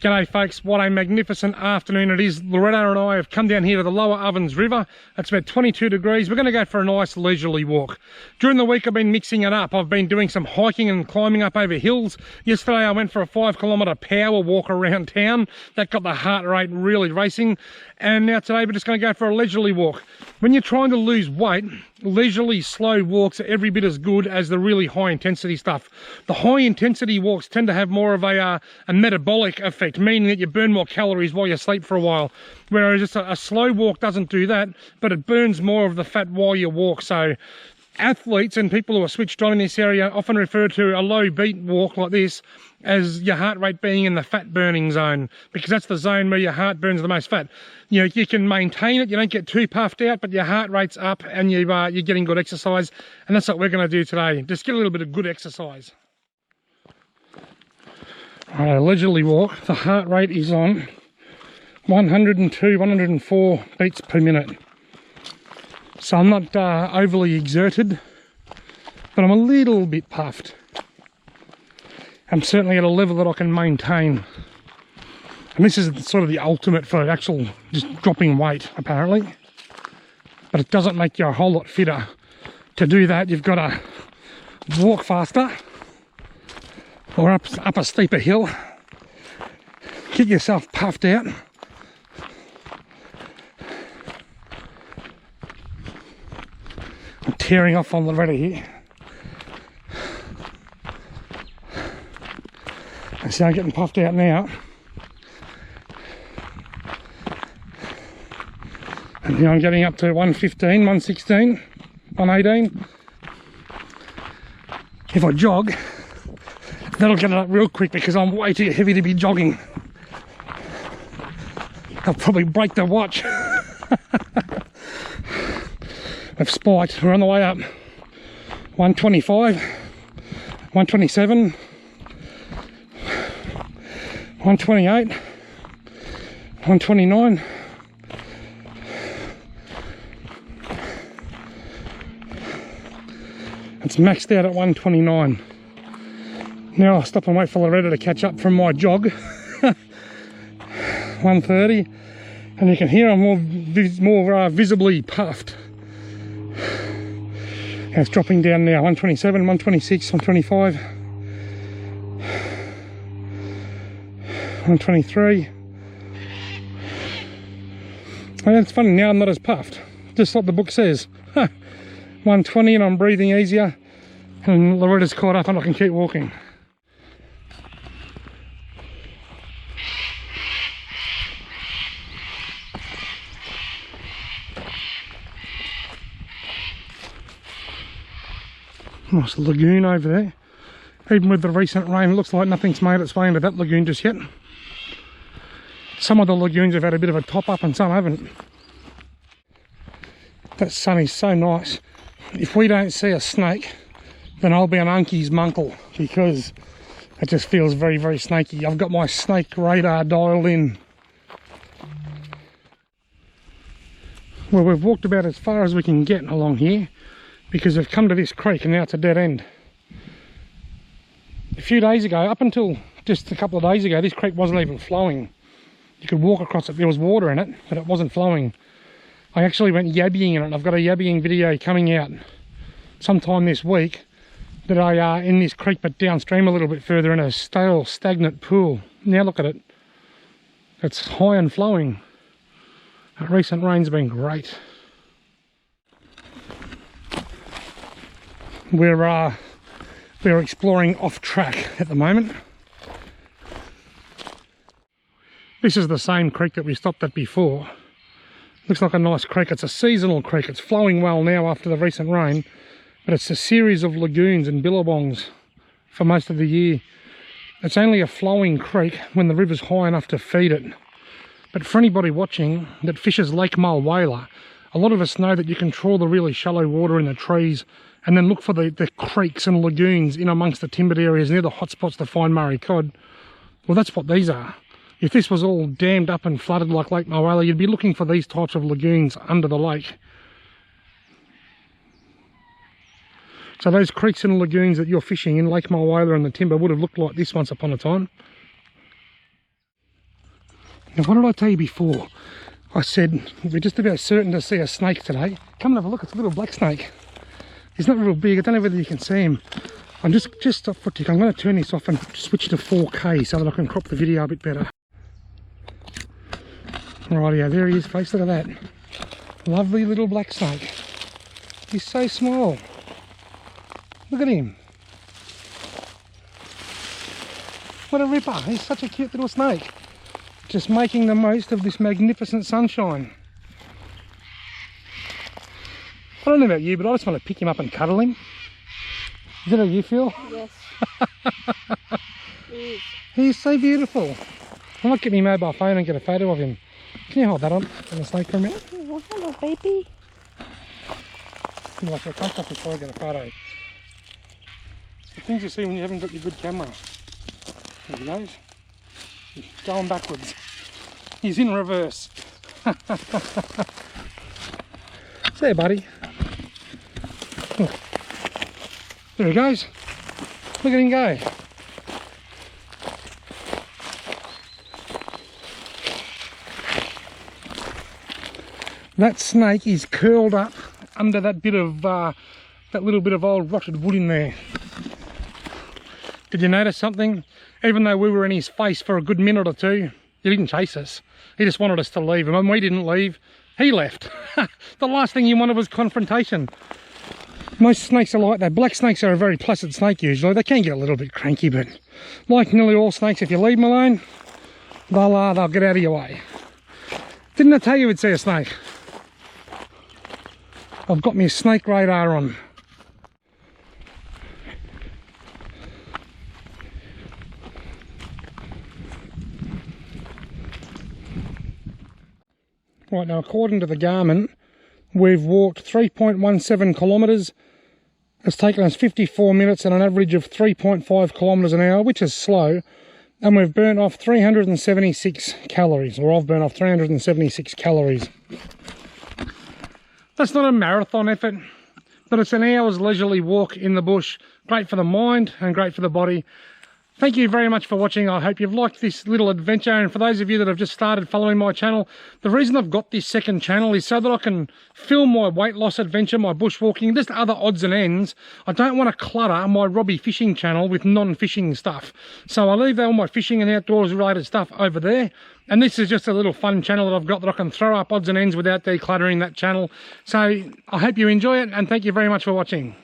G'day folks, what a magnificent afternoon it is. Lauretta and I have come down here to the Lower Ovens River. It's about 22 degrees. We're going to go for a nice leisurely walk. During the week I've been mixing it up. I've been doing some hiking and climbing up over hills. Yesterday I went for a 5-kilometre power walk around town. That got the heart rate really racing. And now today we're just going to go for a leisurely walk. When you're trying to lose weight, leisurely slow walks are every bit as good as the really high intensity stuff. The high intensity walks tend to have more of a metabolic effect, meaning that you burn more calories while you sleep for a while, whereas just a slow walk doesn't do that, but it burns more of the fat while you walk. So athletes and people who are switched on in this area often refer to a low beat walk like this as your heart rate being in the fat burning zone, because that's the zone where your heart burns the most fat. You know, you can maintain it, you don't get too puffed out, but your heart rate's up and you're getting good exercise, and that's what we're going to do today. Just get a little bit of good exercise. All right, a leisurely walk. The heart rate is on 102, 104 beats per minute. So I'm not overly exerted, but I'm a little bit puffed. I'm certainly at a level that I can maintain. And this is sort of the ultimate for actual just dropping weight, apparently. But it doesn't make you a whole lot fitter. To do that, you've got to walk faster, or up a steeper hill, get yourself puffed out. I'm tearing off on Lauretta here. I see I'm getting puffed out now. And here I'm getting up to 115, 116, 118. If I jog, that'll get it up real quick because I'm way too heavy to be jogging. I'll probably break the watch. We've spiked, we're on the way up. 125, 127, 128, 129. It's maxed out at 129. Now I'll stop and wait for Lauretta to catch up from my jog. 130, and you can hear I'm more visibly puffed. And it's dropping down now, 127, 126, 125, 123. And it's funny, now I'm not as puffed, just like the book says. 120 and I'm breathing easier, and Lauretta's caught up and I can keep walking. Nice lagoon over there. Even with the recent rain, it looks like nothing's made its way into that lagoon just yet. Some of the lagoons have had a bit of a top up and some haven't. That sun is so nice. If we don't see a snake, then I'll be an uncle's munkle, because it just feels very, very snaky. I've got my snake radar dialed in. Well, we've walked about as far as we can get along here, because we've come to this creek and now it's a dead end. A few days ago, up until just a couple of days ago, this creek wasn't even flowing. You could walk across it, there was water in it, but it wasn't flowing. I actually went yabbying in it. I've got a yabbying video coming out sometime this week that I in this creek, but downstream a little bit further in a stale, stagnant pool. Now look at it. It's high and flowing. That recent rain's been great. We're exploring off track at the moment. This is the same creek that we stopped at before. Looks like a nice creek. It's a seasonal creek. It's flowing well now after the recent rain, but it's a series of lagoons and billabongs for most of the year. It's only a flowing creek when the river's high enough to feed it. But for anybody watching that fishes Lake Mulwala, a lot of us know that you can trawl the really shallow water in the trees and then look for the creeks and lagoons in amongst the timbered areas near the hotspots to find Murray cod. Well, that's what these are. If this was all dammed up and flooded like Lake Mulwala, you'd be looking for these types of lagoons under the lake. So those creeks and lagoons that you're fishing in Lake Mulwala and the timber would have looked like this once upon a time. Now, what did I tell you before? I said we're just about certain to see a snake today. Come and have a look. It's a little black snake. He's not real big. I don't know whether you can see him. I'm just off for tick. I'm going to turn this off and switch to 4K so that I can crop the video a bit better. Rightio, there he is, folks. Look at that. Lovely little black snake. He's so small. Look at him. What a ripper. He's such a cute little snake. Just making the most of this magnificent sunshine. I don't know about you, but I just want to pick him up and cuddle him. Is that how you feel? Yes. He is. He's so beautiful. I might get my mobile phone and get a photo of him. Can you hold that on the snake for a minute? Oh, hello, baby. I'm like, I'll come before I get a photo. The things you see when you haven't got your good camera. There he goes. He's going backwards. He's in reverse. See you, buddy. Look. There he goes. Look at him go. That snake is curled up under that bit of that little bit of old rotted wood in there. Did you notice something? Even though we were in his face for a good minute or two, he didn't chase us. He just wanted us to leave. And when we didn't leave, he left. The last thing he wanted was confrontation. Most snakes are like that. Black snakes are a very placid snake usually. They can get a little bit cranky, but like nearly all snakes, if you leave them alone, they'll get out of your way. Didn't I tell you we'd see a snake? I've got my snake radar on. Right, now according to the Garmin, we've walked 3.17 kilometres. It's taken us 54 minutes and an average of 3.5 kilometres an hour, which is slow. And we've burnt off 376 calories, or I've burnt off 376 calories. That's not a marathon effort, but it's an hour's leisurely walk in the bush. Great for the mind and great for the body. Thank you very much for watching. I hope you've liked this little adventure, and for those of you that have just started following my channel, the reason I've got this second channel is so that I can film my weight loss adventure, my bushwalking, just other odds and ends. I don't want to clutter my Robbie fishing channel with non-fishing stuff, so I leave all my fishing and outdoors related stuff over there, and this is just a little fun channel that I've got that I can throw up odds and ends without decluttering that channel. So I hope you enjoy it, and thank you very much for watching.